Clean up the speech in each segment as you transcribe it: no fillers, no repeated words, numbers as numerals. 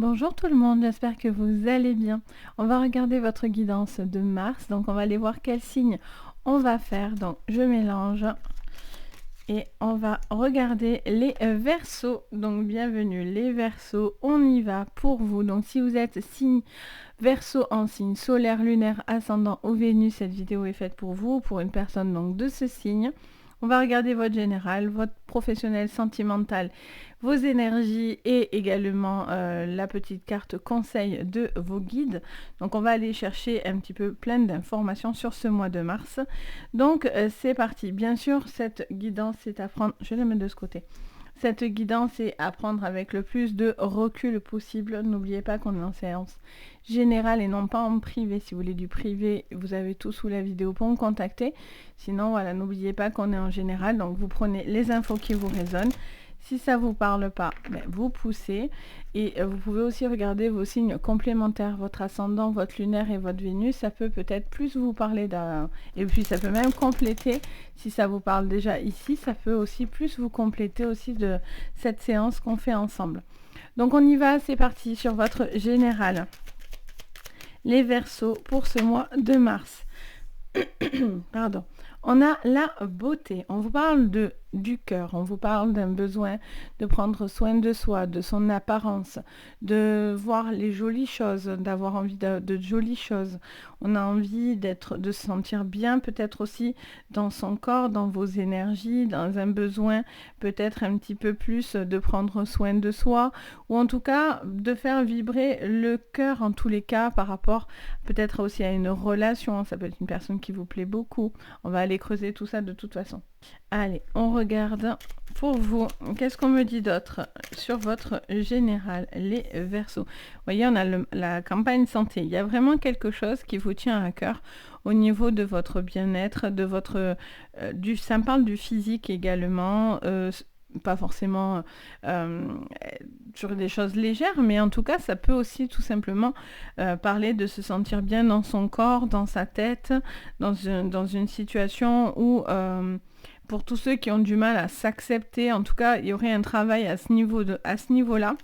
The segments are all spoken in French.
Bonjour tout le monde, j'espère que vous allez bien. On va regarder votre guidance de Mars, donc on va aller voir quel signe on va faire. Donc je mélange et on va regarder les Verseaux. Donc bienvenue les Verseaux, on y va pour vous. Donc si vous êtes signe Verseau en signe solaire, lunaire, ascendant ou Vénus, cette vidéo est faite pour vous, pour une personne donc de ce signe. On va regarder votre général, votre professionnel, sentimental, vos énergies et également la petite carte conseil de vos guides. Donc on va aller chercher un petit peu plein d'informations sur ce mois de mars. Donc c'est parti. Bien sûr, cette guidance c'est à prendre, je vais la mettre de ce côté. Cette guidance est à prendre avec le plus de recul possible. N'oubliez pas qu'on est en séance générale et non pas en privé. Si vous voulez du privé, vous avez tout sous la vidéo pour me contacter. Sinon, voilà, n'oubliez pas qu'on est en général. Donc, vous prenez les infos qui vous résonnent. Si ça ne vous parle pas, vous poussez. Et vous pouvez aussi regarder vos signes complémentaires, votre ascendant, votre lunaire et votre Vénus. Ça peut peut-être plus vous parler d'un... Et puis ça peut même compléter, si ça vous parle déjà ici, ça peut aussi plus vous compléter aussi de cette séance qu'on fait ensemble. Donc on y va, c'est parti sur votre général. Les Verseaux pour ce mois de mars. Pardon. On a la beauté. On vous parle du cœur. On vous parle d'un besoin de prendre soin de soi, de son apparence, de voir les jolies choses, d'avoir envie de jolies choses. On a envie de se sentir bien, peut-être aussi dans son corps, dans vos énergies, dans un besoin peut-être un petit peu plus de prendre soin de soi, ou en tout cas de faire vibrer le cœur en tous les cas par rapport peut-être aussi à une relation. Ça peut être une personne qui vous plaît beaucoup. On va aller creuser tout ça de toute façon. Allez, on regarde pour vous. Qu'est-ce qu'on me dit d'autre sur votre général, les Verseaux? Vous voyez, on a la campagne santé. Il y a vraiment quelque chose qui vous tient à cœur au niveau de votre bien-être, de votre... ça me parle du physique également, pas forcément sur des choses légères, mais en tout cas, ça peut aussi tout simplement parler de se sentir bien dans son corps, dans sa tête, dans une situation où... pour tous ceux qui ont du mal à s'accepter, en tout cas, il y aurait un travail à ce niveau-là.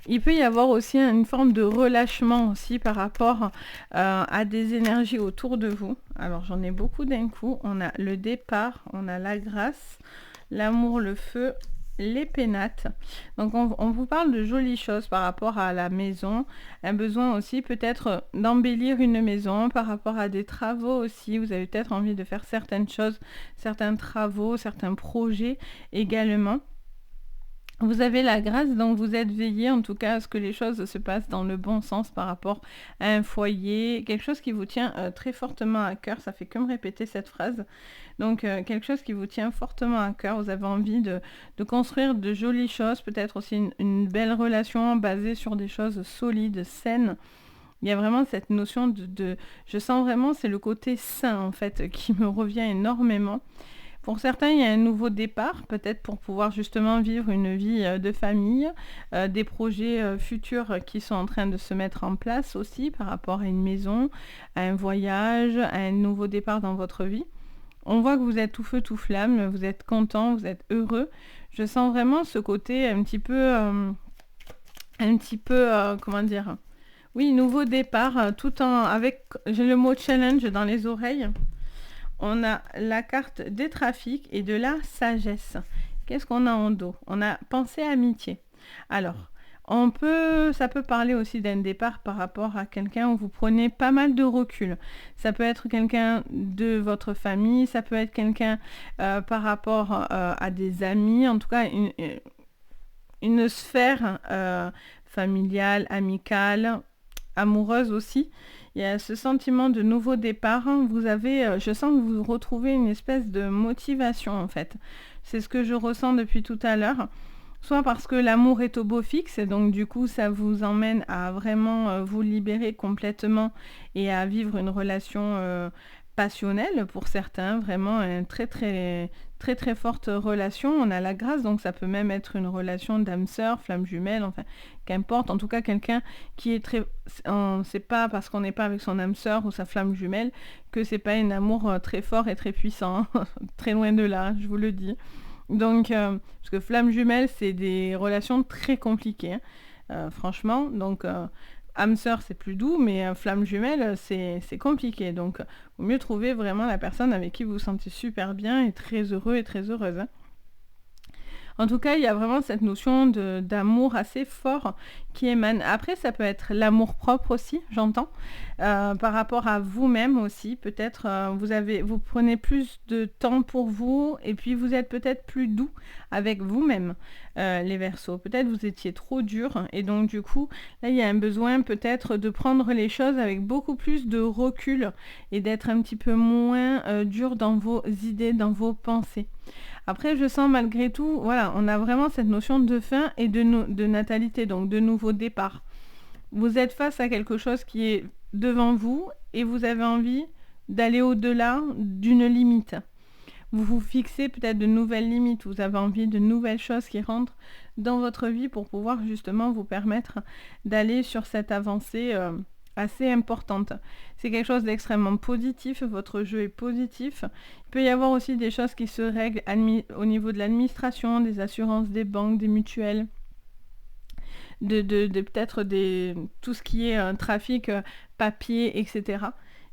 Il peut y avoir aussi une forme de relâchement aussi par rapport à des énergies autour de vous. Alors, j'en ai beaucoup d'un coup. On a le départ, on a la grâce, l'amour, le feu, les pénates. Donc on vous parle de jolies choses par rapport à la maison, un besoin aussi peut-être d'embellir une maison par rapport à des travaux aussi. Vous avez peut-être envie de faire certaines choses, certains travaux, certains projets également. Vous avez la grâce, donc vous êtes veillé en tout cas à ce que les choses se passent dans le bon sens par rapport à un foyer, quelque chose qui vous tient très fortement à cœur. Ça fait que me répéter cette phrase. Donc quelque chose qui vous tient fortement à cœur. Vous avez envie de construire de jolies choses, peut-être aussi une belle relation basée sur des choses solides, saines. Il y a vraiment cette notion je sens vraiment, c'est le côté sain en fait qui me revient énormément. Pour certains, il y a un nouveau départ, peut-être pour pouvoir justement vivre une vie de famille, des projets futurs qui sont en train de se mettre en place aussi par rapport à une maison, à un voyage, à un nouveau départ dans votre vie. On voit que vous êtes tout feu, tout flamme, vous êtes content, vous êtes heureux. Je sens vraiment ce côté un petit peu, comment dire, oui, nouveau départ, j'ai le mot challenge dans les oreilles. On a la carte des trafics et de la sagesse. Qu'est-ce qu'on a en dos? On a pensée amitié. Alors, ça peut parler aussi d'un départ par rapport à quelqu'un où vous prenez pas mal de recul. Ça peut être quelqu'un de votre famille, ça peut être quelqu'un par rapport à des amis, en tout cas une sphère familiale, amicale, amoureuse aussi. Il y a ce sentiment de nouveau départ. Je sens que vous retrouvez une espèce de motivation en fait. C'est ce que je ressens depuis tout à l'heure. Soit parce que l'amour est au beau fixe, et donc du coup ça vous emmène à vraiment vous libérer complètement et à vivre une relation passionnelle pour certains, vraiment une très très forte relation. On a la grâce, donc ça peut même être une relation d'âme sœur, flamme jumelle, enfin qu'importe, en tout cas quelqu'un qui est c'est pas parce qu'on n'est pas avec son âme sœur ou sa flamme jumelle que c'est pas un amour très fort et très puissant, très loin de là, je vous le dis. Donc, parce que flamme jumelle, c'est des relations très compliquées, hein. franchement. Donc âme sœur c'est plus doux, mais flamme jumelle c'est compliqué. Donc vaut mieux trouver vraiment la personne avec qui vous vous sentez super bien et très heureux et très heureuse, hein. En tout cas, il y a vraiment cette notion d'amour assez fort qui émane. Après, ça peut être l'amour propre aussi, j'entends, par rapport à vous-même aussi. Peut-être vous prenez plus de temps pour vous et puis vous êtes peut-être plus doux avec vous-même, les Verseaux. Peut-être vous étiez trop dur et donc du coup, là, il y a un besoin peut-être de prendre les choses avec beaucoup plus de recul et d'être un petit peu moins dur dans vos idées, dans vos pensées. Après, je sens malgré tout, voilà, on a vraiment cette notion de fin et de natalité, donc de nouveau départ. Vous êtes face à quelque chose qui est devant vous et vous avez envie d'aller au-delà d'une limite. Vous vous fixez peut-être de nouvelles limites, vous avez envie de nouvelles choses qui rentrent dans votre vie pour pouvoir justement vous permettre d'aller sur cette avancée assez importante. C'est quelque chose d'extrêmement positif, votre jeu est positif. Il peut y avoir aussi des choses qui se règlent au niveau de l'administration, des assurances, des banques, des mutuelles, de peut-être tout ce qui est trafic, papier, etc.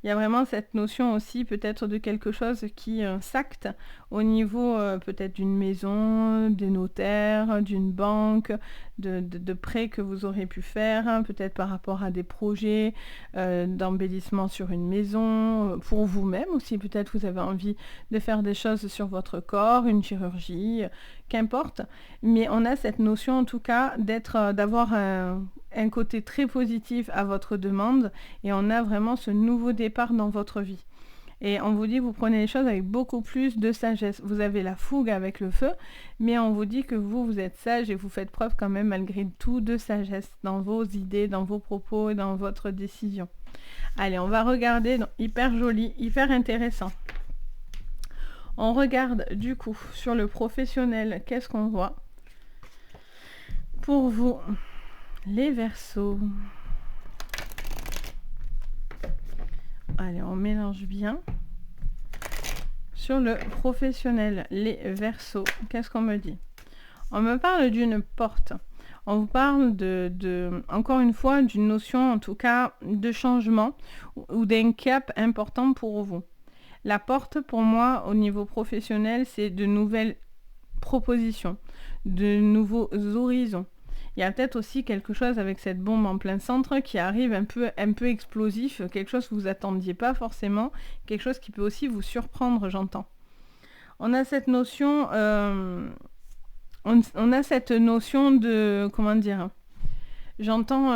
Il y a vraiment cette notion aussi peut-être de quelque chose qui s'acte au niveau peut-être d'une maison, des notaires, d'une banque, de prêts que vous aurez pu faire, hein, peut-être par rapport à des projets d'embellissement sur une maison, pour vous-même aussi, peut-être vous avez envie de faire des choses sur votre corps, une chirurgie, qu'importe. Mais on a cette notion en tout cas d'avoir un côté très positif à votre demande et on a vraiment ce nouveau départ dans votre vie. Et on vous dit que vous prenez les choses avec beaucoup plus de sagesse. Vous avez la fougue avec le feu, mais on vous dit que vous êtes sage et vous faites preuve quand même malgré tout de sagesse dans vos idées, dans vos propos et dans votre décision. Allez, on va regarder, donc, hyper joli, hyper intéressant. On regarde du coup sur le professionnel, qu'est-ce qu'on voit pour vous, les Verseaux. Allez, on mélange bien. Sur le professionnel, les Verseaux, qu'est-ce qu'on me dit? On me parle d'une porte. On vous parle encore une fois, d'une notion, en tout cas, de changement ou d'un cap important pour vous. La porte, pour moi, au niveau professionnel, c'est de nouvelles propositions, de nouveaux horizons. Il y a peut-être aussi quelque chose avec cette bombe en plein centre qui arrive un peu explosif, quelque chose que vous attendiez pas forcément, quelque chose qui peut aussi vous surprendre, j'entends. On a cette notion, on a cette notion de, comment dire, j'entends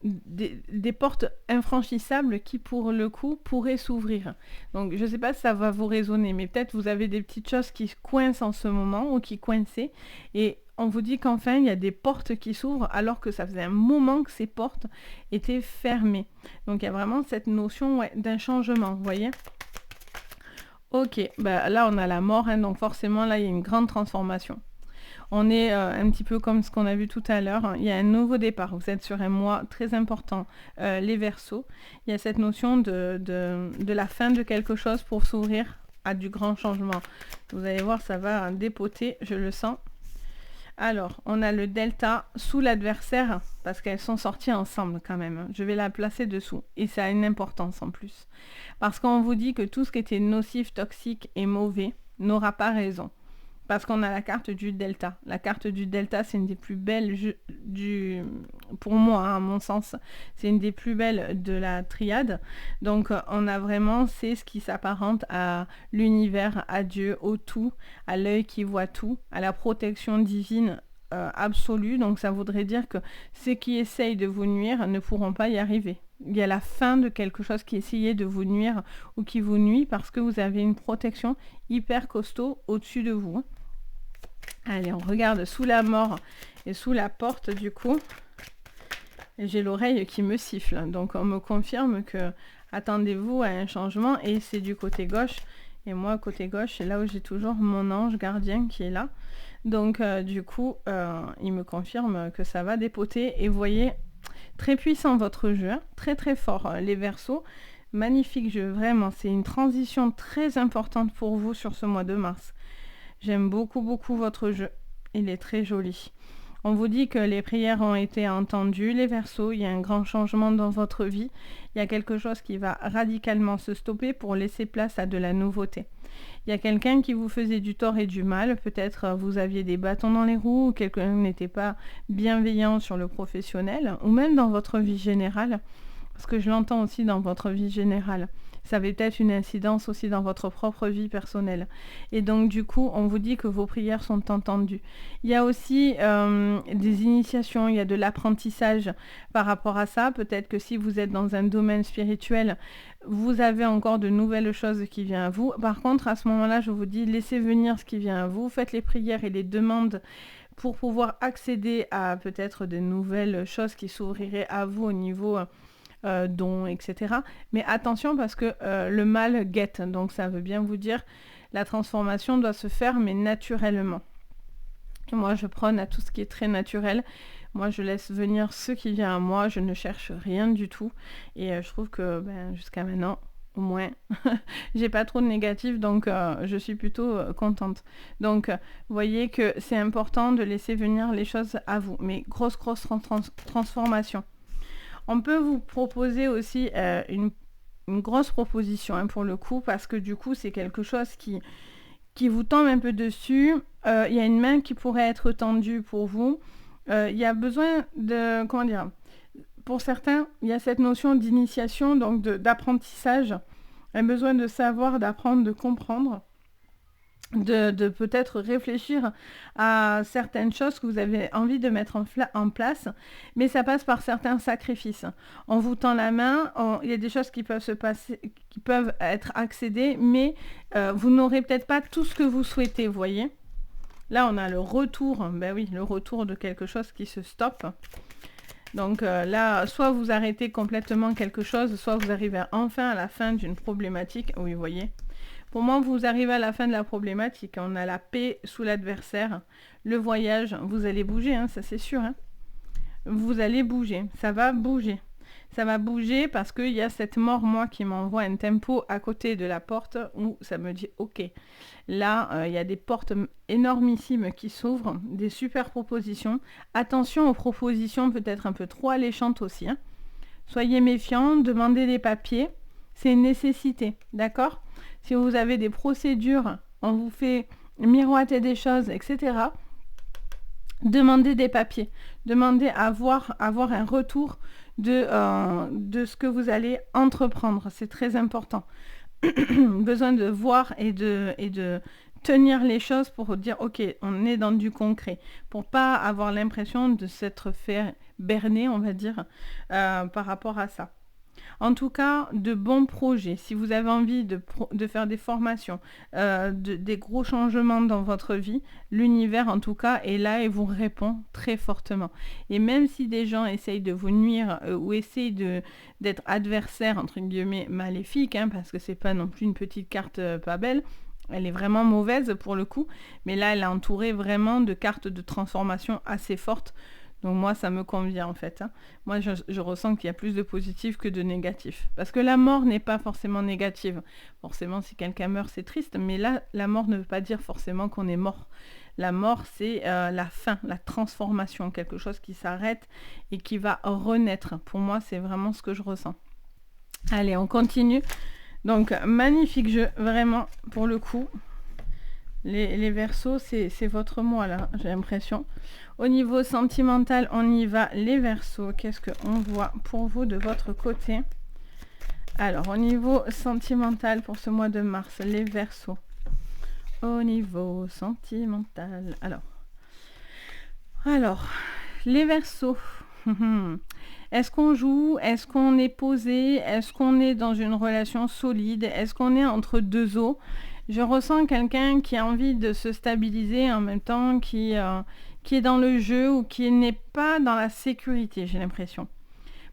des portes infranchissables qui, pour le coup, pourraient s'ouvrir. Donc, je ne sais pas si ça va vous résonner, mais peut-être vous avez des petites choses qui coincent en ce moment ou qui coinçaient, et on vous dit qu'enfin, il y a des portes qui s'ouvrent alors que ça faisait un moment que ces portes étaient fermées. Donc, il y a vraiment cette notion d'un changement, vous voyez ? Ok, bah, là, on a la mort, hein, donc forcément, là, il y a une grande transformation. On est un petit peu comme ce qu'on a vu tout à l'heure. Il y a un nouveau départ. Vous êtes sur un mois très important, les Verseaux. Il y a cette notion de la fin de quelque chose pour s'ouvrir à du grand changement. Vous allez voir, ça va dépoter, je le sens. Alors, on a le delta sous l'adversaire, parce qu'elles sont sorties ensemble quand même. Je vais la placer dessous. Et ça a une importance en plus. Parce qu'on vous dit que tout ce qui était nocif, toxique et mauvais n'aura pas raison. Parce qu'on a la carte du delta. La carte du delta, c'est une des plus belles, pour moi, hein, à mon sens, c'est une des plus belles de la triade. Donc, on a vraiment, c'est ce qui s'apparente à l'univers, à Dieu, au tout, à l'œil qui voit tout, à la protection divine absolue. Donc, ça voudrait dire que ceux qui essayent de vous nuire ne pourront pas y arriver. Il y a la fin de quelque chose qui essayait de vous nuire ou qui vous nuit parce que vous avez une protection hyper costaud au-dessus de vous. Allez, on regarde sous la mort et sous la porte du coup. Et j'ai l'oreille qui me siffle. Donc on me confirme que attendez-vous à un changement et c'est du côté gauche. Et moi, côté gauche, c'est là où j'ai toujours mon ange gardien qui est là. Donc du coup, il me confirme que ça va dépoter. Et vous voyez, très puissant votre jeu, hein, très très fort les Verseaux. Magnifique jeu, vraiment. C'est une transition très importante pour vous sur ce mois de mars. J'aime beaucoup, beaucoup votre jeu. Il est très joli. On vous dit que les prières ont été entendues, les Verseaux, il y a un grand changement dans votre vie. Il y a quelque chose qui va radicalement se stopper pour laisser place à de la nouveauté. Il y a quelqu'un qui vous faisait du tort et du mal, peut-être vous aviez des bâtons dans les roues, ou quelqu'un n'était pas bienveillant sur le professionnel, ou même dans votre vie générale, parce que je l'entends aussi dans votre vie générale. Ça avait peut-être une incidence aussi dans votre propre vie personnelle. Et donc du coup, on vous dit que vos prières sont entendues. Il y a aussi des initiations, il y a de l'apprentissage par rapport à ça. Peut-être que si vous êtes dans un domaine spirituel, vous avez encore de nouvelles choses qui viennent à vous. Par contre, à ce moment-là, je vous dis, laissez venir ce qui vient à vous. Faites les prières et les demandes pour pouvoir accéder à peut-être de nouvelles choses qui s'ouvriraient à vous au niveau dons, etc. Mais attention parce que le mal guette. Donc ça veut bien vous dire la transformation doit se faire mais naturellement. Moi je prône à tout ce qui est très naturel. Moi je laisse venir ce qui vient à moi. Je ne cherche rien du tout. Et je trouve que jusqu'à maintenant, au moins, j'ai pas trop de négatif, donc je suis plutôt contente. Donc, vous voyez que c'est important de laisser venir les choses à vous. Mais grosse transformation. On peut vous proposer aussi une grosse proposition pour le coup, parce que du coup, c'est quelque chose qui vous tombe un peu dessus. Il y a une main qui pourrait être tendue pour vous. Il y a besoin de... Comment dire ? Pour certains, il y a cette notion d'initiation, donc d'apprentissage. Il y a besoin de savoir, d'apprendre, de comprendre. De peut-être réfléchir à certaines choses que vous avez envie de mettre en place, mais ça passe par certains sacrifices. On vous tend la main, il y a des choses qui peuvent se passer, qui peuvent être accédées, mais vous n'aurez peut-être pas tout ce que vous souhaitez, vous voyez. Là, on a le retour, le retour de quelque chose qui se stoppe. Donc là, soit vous arrêtez complètement quelque chose, soit vous arrivez enfin à la fin d'une problématique. Oui, vous voyez. Pour moi, vous arrivez à la fin de la problématique. On a la paix sous l'adversaire. Le voyage, vous allez bouger, ça c'est sûr. Vous allez bouger, ça va bouger. Ça va bouger parce qu'il y a cette mort, moi, qui m'envoie un tempo à côté de la porte où ça me dit, ok, là, il y a des portes énormissimes qui s'ouvrent, des super propositions. Attention aux propositions peut-être un peu trop alléchantes aussi. Soyez méfiants, demandez des papiers. C'est une nécessité, d'accord ? Si vous avez des procédures, on vous fait miroiter des choses, etc. Demandez des papiers. Demandez à avoir un retour de ce que vous allez entreprendre. C'est très important. Besoin de voir et de tenir les choses pour dire, ok, on est dans du concret. Pour pas avoir l'impression de s'être fait berner, on va dire, par rapport à ça. En tout cas, de bons projets. Si vous avez envie de faire des formations, des gros changements dans votre vie, l'univers en tout cas est là et vous répond très fortement. Et même si des gens essayent de vous nuire ou essayent d'être adversaires, entre guillemets, maléfiques, parce que c'est pas non plus une petite carte pas belle, elle est vraiment mauvaise pour le coup, mais là elle est entourée vraiment de cartes de transformation assez fortes. Donc moi, ça me convient en fait. Moi, je ressens qu'il y a plus de positif que de négatif. Parce que la mort n'est pas forcément négative. Forcément, si quelqu'un meurt, c'est triste. Mais là, la mort ne veut pas dire forcément qu'on est mort. La mort, c'est la fin, la transformation. Quelque chose qui s'arrête et qui va renaître. Pour moi, c'est vraiment ce que je ressens. Allez, on continue. Donc, magnifique jeu, vraiment, pour le coup. Les Verseaux, c'est votre moi là, j'ai l'impression. Au niveau sentimental, on y va, les Verseaux. Qu'est-ce qu'on voit pour vous de votre côté? Alors, au niveau sentimental pour ce mois de mars, les Verseaux. Au niveau sentimental, alors les Verseaux. Est-ce qu'on joue? Est-ce qu'on est posé? Est-ce qu'on est dans une relation solide? Est-ce qu'on est entre deux eaux? Je ressens quelqu'un qui a envie de se stabiliser en même temps, qui est dans le jeu ou qui n'est pas dans la sécurité, j'ai l'impression.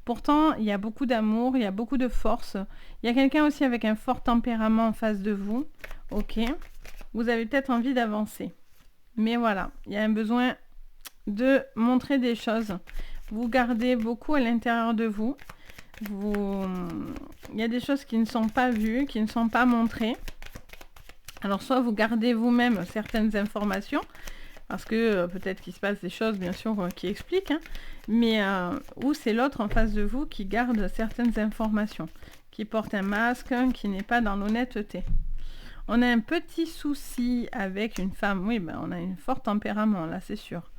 Pourtant, il y a beaucoup d'amour, il y a beaucoup de force. Il y a quelqu'un aussi avec un fort tempérament en face de vous. Ok. Vous avez peut-être envie d'avancer. Mais voilà, il y a un besoin de montrer des choses. Vous gardez beaucoup à l'intérieur de vous. Il y a des choses qui ne sont pas vues, qui ne sont pas montrées. Alors, soit vous gardez vous-même certaines informations, parce que peut-être qu'il se passe des choses, bien sûr, qui expliquent, hein, mais ou c'est l'autre en face de vous qui garde certaines informations, qui porte un masque, qui n'est pas dans l'honnêteté. On a un petit souci avec une femme, oui, ben, on a un fort tempérament, là, c'est sûr.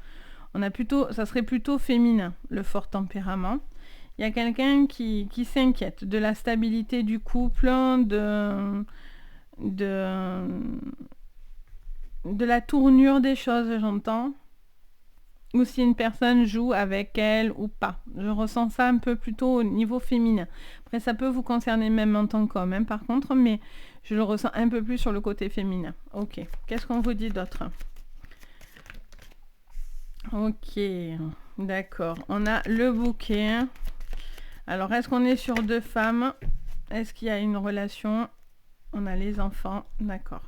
Ça serait plutôt féminin, le fort tempérament. Il y a quelqu'un qui s'inquiète de la stabilité du couple, de la tournure des choses, j'entends. Ou si une personne joue avec elle ou pas. Je ressens ça un peu plutôt au niveau féminin. Après, ça peut vous concerner même en tant qu'homme, hein, par contre, mais je le ressens un peu plus sur le côté féminin. Ok, qu'est-ce qu'on vous dit d'autre? Ok, d'accord. On a le bouquet. Alors, est-ce qu'on est sur deux femmes? Est-ce qu'il y a une relation? On a les enfants, d'accord.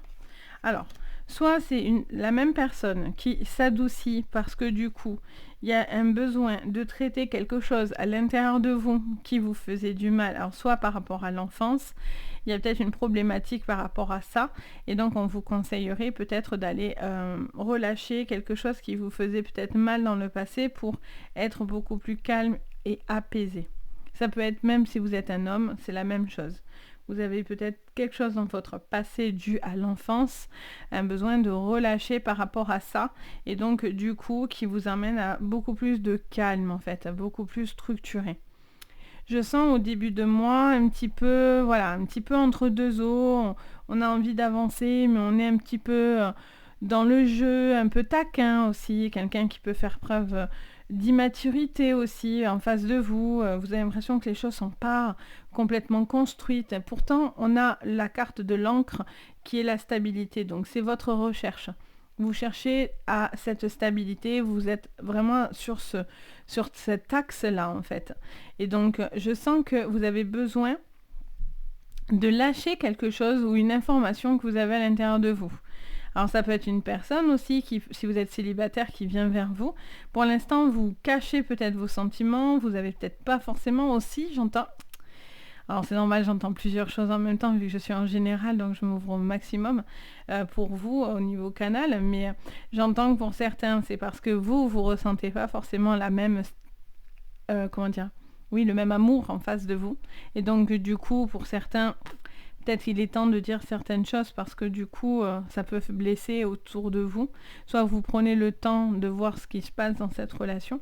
Alors, soit c'est la même personne qui s'adoucit parce que du coup, il y a un besoin de traiter quelque chose à l'intérieur de vous qui vous faisait du mal. Alors, soit par rapport à l'enfance, il y a peut-être une problématique par rapport à ça. Et donc, on vous conseillerait peut-être d'aller relâcher quelque chose qui vous faisait peut-être mal dans le passé pour être beaucoup plus calme et apaisé. Ça peut être, même si vous êtes un homme, c'est la même chose. Vous avez peut-être quelque chose dans votre passé dû à l'enfance, un besoin de relâcher par rapport à ça, et donc du coup qui vous amène à beaucoup plus de calme en fait, à beaucoup plus structuré. Je sens au début de mois un petit peu, voilà, un petit peu entre deux eaux, on a envie d'avancer, mais on est un petit peu dans le jeu, un peu taquin aussi, quelqu'un qui peut faire preuve d'immaturité aussi en face de vous. Vous avez l'impression que les choses ne sont pas complètement construites. Pourtant, on a la carte de l'encre qui est la stabilité. Donc, c'est votre recherche. Vous cherchez à cette stabilité. Vous êtes vraiment sur cet axe-là, en fait. Et donc, je sens que vous avez besoin de lâcher quelque chose ou une information que vous avez à l'intérieur de vous. Alors ça peut être une personne aussi, si vous êtes célibataire, qui vient vers vous. Pour l'instant, vous cachez peut-être vos sentiments, vous n'avez peut-être pas forcément aussi, j'entends... Alors c'est normal, j'entends plusieurs choses en même temps, vu que je suis en général, donc je m'ouvre au maximum pour vous au niveau canal. Mais j'entends que pour certains, c'est parce que vous ressentez pas forcément la même... Oui, le même amour en face de vous. Et donc du coup, pour certains... Peut-être qu'il est temps de dire certaines choses parce que du coup, ça peut blesser autour de vous. Soit vous prenez le temps de voir ce qui se passe dans cette relation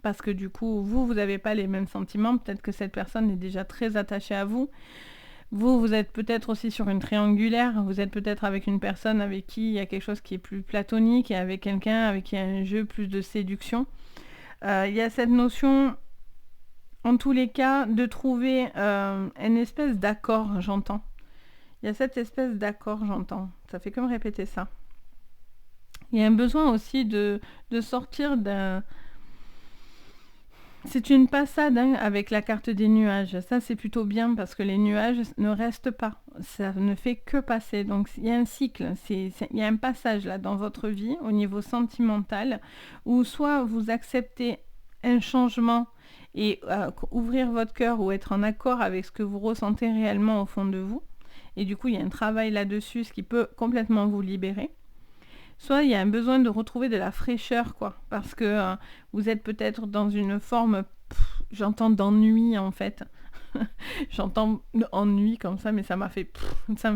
parce que du coup, vous n'avez pas les mêmes sentiments. Peut-être que cette personne est déjà très attachée à vous. Vous êtes peut-être aussi sur une triangulaire. Vous êtes peut-être avec une personne avec qui il y a quelque chose qui est plus platonique et avec quelqu'un avec qui il y a un jeu plus de séduction. Il y a cette notion... En tous les cas, de trouver une espèce d'accord, j'entends. Il y a cette espèce d'accord, j'entends. Ça fait que me répéter ça. Il y a un besoin aussi de sortir d'un... C'est une passade hein, avec la carte des nuages. Ça, c'est plutôt bien parce que les nuages ne restent pas. Ça ne fait que passer. Donc, il y a un cycle. Il y a un passage là dans votre vie au niveau sentimental où soit vous acceptez un changement et ouvrir votre cœur ou être en accord avec ce que vous ressentez réellement au fond de vous. Et du coup, il y a un travail là-dessus, ce qui peut complètement vous libérer. Soit il y a un besoin de retrouver de la fraîcheur, quoi. Parce que vous êtes peut-être dans une forme, j'entends d'ennui, en fait. J'entends ennui comme ça, mais ça me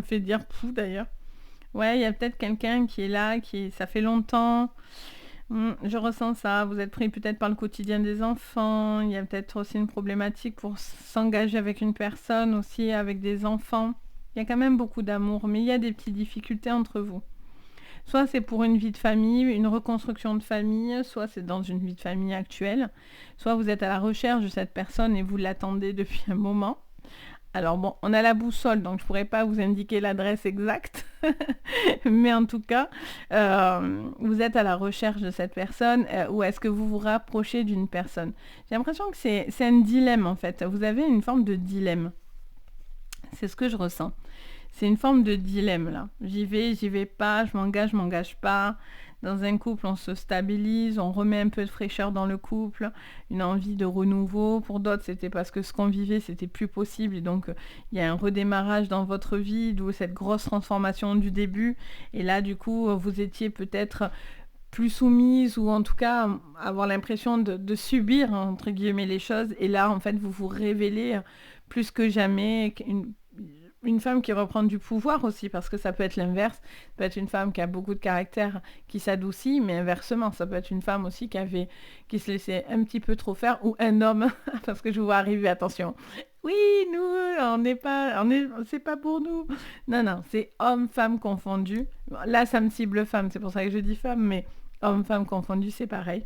fait dire d'ailleurs. Ouais, il y a peut-être quelqu'un qui est là, ça fait longtemps. Je ressens ça. Vous êtes pris peut-être par le quotidien des enfants. Il y a peut-être aussi une problématique pour s'engager avec une personne, aussi avec des enfants. Il y a quand même beaucoup d'amour, mais il y a des petites difficultés entre vous. Soit c'est pour une vie de famille, une reconstruction de famille, soit c'est dans une vie de famille actuelle, soit vous êtes à la recherche de cette personne et vous l'attendez depuis un moment. Alors bon, on a la boussole, donc je ne pourrais pas vous indiquer l'adresse exacte, mais en tout cas, vous êtes à la recherche de cette personne ou est-ce que vous vous rapprochez d'une personne? J'ai l'impression que c'est un dilemme en fait, vous avez une forme de dilemme. C'est ce que je ressens. C'est une forme de dilemme là. J'y vais pas, je m'engage pas. Dans un couple, on se stabilise, on remet un peu de fraîcheur dans le couple, une envie de renouveau. Pour d'autres, c'était parce que ce qu'on vivait, c'était plus possible. Et donc, il y a un redémarrage dans votre vie, d'où cette grosse transformation du début. Et là, du coup, vous étiez peut-être plus soumise ou en tout cas avoir l'impression de subir entre guillemets les choses. Et là, en fait, vous vous révélez plus que jamais une femme qui reprend du pouvoir aussi, parce que ça peut être l'inverse. Ça peut être une femme qui a beaucoup de caractère, qui s'adoucit, mais inversement, ça peut être une femme aussi qui se laissait un petit peu trop faire, ou un homme, parce que je vous vois arriver, attention. Oui, nous, c'est pas pour nous. Non, non, c'est homme-femme confondu. Là, ça me cible femme, c'est pour ça que je dis femme, mais homme-femme confondu, c'est pareil.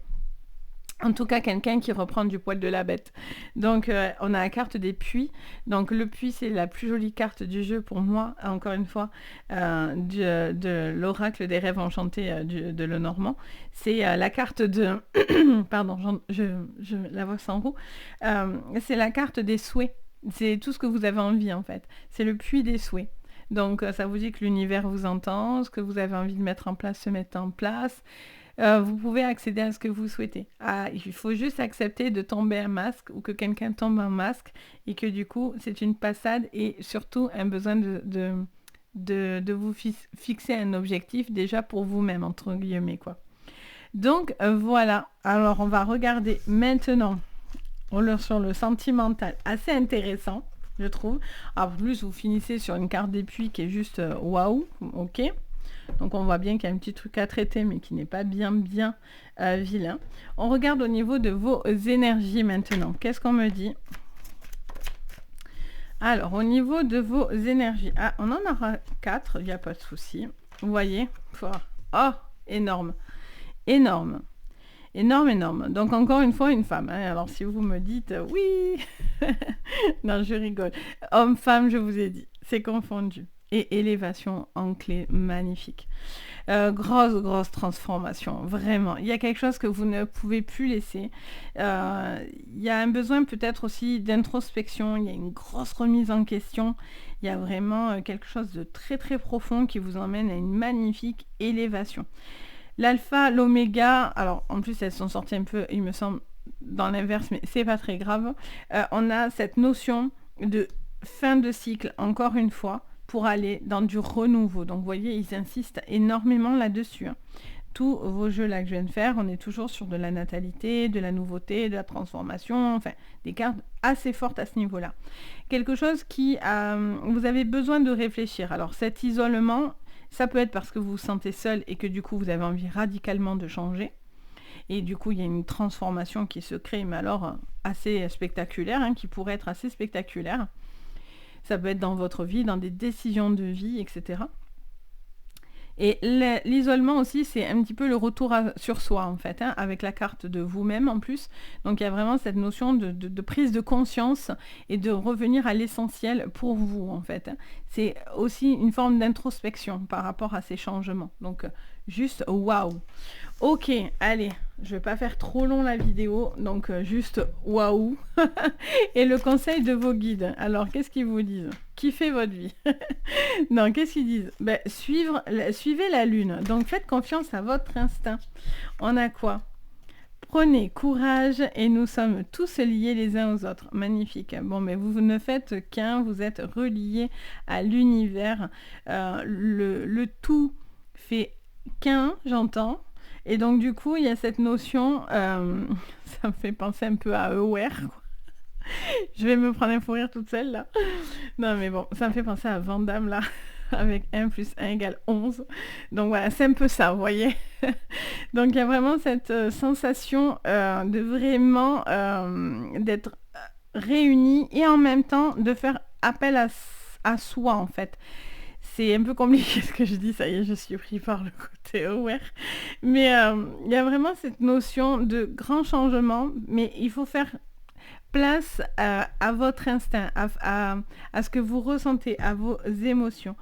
En tout cas, quelqu'un qui reprend du poil de la bête. Donc, on a la carte des puits. Donc, le puits, c'est la plus jolie carte du jeu pour moi, encore une fois, de l'oracle des rêves enchantés de Lenormand. C'est la carte de... Pardon, la voix s'enroule. C'est la carte des souhaits. C'est tout ce que vous avez envie, en fait. C'est le puits des souhaits. Donc, ça vous dit que l'univers vous entend, ce que vous avez envie de mettre en place se met en place. Vous pouvez accéder à ce que vous souhaitez. Il faut juste accepter de tomber un masque ou que quelqu'un tombe un masque et que du coup, c'est une passade et surtout un besoin de vous fixer un objectif déjà pour vous-même, entre guillemets, quoi. Donc, voilà. Alors, on va regarder maintenant sur le sentimental. Assez intéressant, je trouve. En plus, vous finissez sur une carte des puits qui est juste waouh, ok. Donc on voit bien qu'il y a un petit truc à traiter, mais qui n'est pas bien vilain. On regarde au niveau de vos énergies maintenant. Qu'est-ce qu'on me dit? Alors, au niveau de vos énergies. Ah, on en aura 4, il n'y a pas de souci. Vous voyez? Oh, énorme. Énorme. Énorme, énorme. Donc encore une fois, une femme. Hein. Alors si vous me dites oui, non, je rigole. Homme-femme, je vous ai dit, c'est confondu. Et élévation en clé, magnifique. Grosse transformation, vraiment. Il y a quelque chose que vous ne pouvez plus laisser. Il y a un besoin peut-être aussi d'introspection. Il y a une grosse remise en question. Il y a vraiment quelque chose de très très profond qui vous emmène à une magnifique élévation. L'alpha, l'oméga, alors en plus elles sont sorties un peu, il me semble, dans l'inverse, mais c'est pas très grave. On a cette notion de fin de cycle, encore une fois, pour aller dans du renouveau. Donc vous voyez, ils insistent énormément là-dessus. Hein. Tous vos jeux là que je viens de faire, on est toujours sur de la natalité, de la nouveauté, de la transformation, enfin des cartes assez fortes à ce niveau-là. Quelque chose qui, vous avez besoin de réfléchir. Alors cet isolement, ça peut être parce que vous vous sentez seul et que du coup vous avez envie radicalement de changer. Et du coup il y a une transformation qui se crée, mais alors assez spectaculaire, hein, qui pourrait être assez spectaculaire. Ça peut être dans votre vie, dans des décisions de vie, etc. Et l'isolement aussi, c'est un petit peu le retour sur soi, en fait, hein, avec la carte de vous-même en plus. Donc il y a vraiment cette notion de prise de conscience et de revenir à l'essentiel pour vous, en fait. Hein. C'est aussi une forme d'introspection par rapport à ces changements. Donc juste waouh. Ok, allez, je vais pas faire trop long la vidéo, donc juste waouh. Et le conseil de vos guides. Alors, qu'est-ce qu'ils vous disent? Kiffez votre vie. Non, qu'est-ce qu'ils disent? Suivez la lune. Donc, faites confiance à votre instinct. On a quoi? Prenez courage et nous sommes tous liés les uns aux autres. Magnifique. Bon, mais vous ne faites qu'un, vous êtes reliés à l'univers. Le tout fait qu'un, j'entends. Et donc du coup, il y a cette notion, ça me fait penser un peu à Aware. Je vais me prendre un fou rire toute seule là. Non mais bon, ça me fait penser à Van Damme là, avec 1 + 1 = 11. Donc voilà, c'est un peu ça, vous voyez. Donc il y a vraiment cette sensation de vraiment d'être réunis et en même temps de faire appel à soi en fait. C'est un peu compliqué ce que je dis, ça y est, je suis pris par le côté aware. Mais il y a vraiment cette notion de grand changement, mais il faut faire place à votre instinct, à ce que vous ressentez, à vos émotions.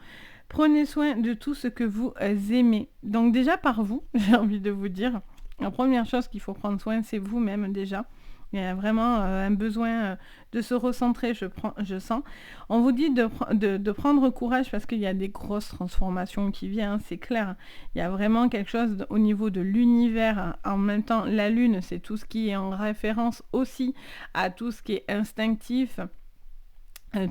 Prenez soin de tout ce que vous aimez. Donc déjà par vous, j'ai envie de vous dire, la première chose qu'il faut prendre soin, c'est vous-même déjà. Il y a vraiment un besoin de se recentrer, je sens. On vous dit de prendre courage parce qu'il y a des grosses transformations qui viennent, c'est clair. Il y a vraiment quelque chose au niveau de l'univers. En même temps, la lune, c'est tout ce qui est en référence aussi à tout ce qui est instinctif.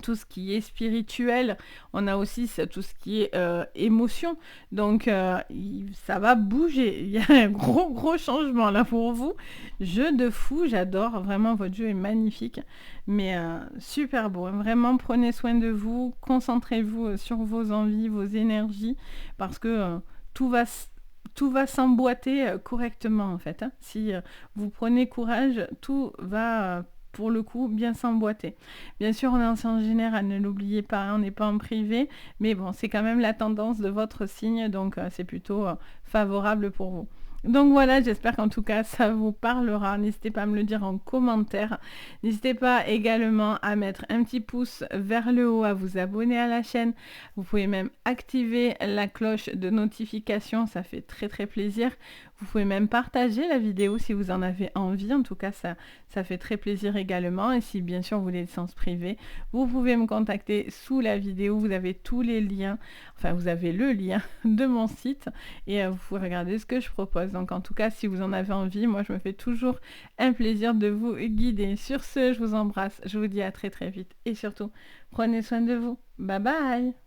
tout ce qui est spirituel, on a aussi tout ce qui est émotion, donc ça va bouger, il y a un gros changement là pour vous. Jeu de fou, j'adore, vraiment votre jeu est magnifique, mais super beau, vraiment prenez soin de vous, concentrez-vous sur vos envies, vos énergies, parce que tout va... Tout va s'emboîter correctement en fait, hein. Si vous prenez courage, tout va pour le coup bien s'emboîter. Bien sûr, on est en séance générale, ne l'oubliez pas, hein, on n'est pas en privé, mais bon, c'est quand même la tendance de votre signe, donc c'est plutôt favorable pour vous. Donc voilà, j'espère qu'en tout cas ça vous parlera. N'hésitez pas à me le dire en commentaire. N'hésitez pas également à mettre un petit pouce vers le haut, à vous abonner à la chaîne. Vous pouvez même activer la cloche de notification, ça fait très plaisir. Vous pouvez même partager la vidéo si vous en avez envie. En tout cas, ça fait très plaisir également. Et si bien sûr vous voulez le sens privé, vous pouvez me contacter sous la vidéo. Vous avez tous les liens, enfin vous avez le lien de mon site et vous pouvez regarder ce que je propose. Donc en tout cas, si vous en avez envie, moi je me fais toujours un plaisir de vous guider. Sur ce, je vous embrasse. Je vous dis à très vite. Et surtout, prenez soin de vous. Bye bye!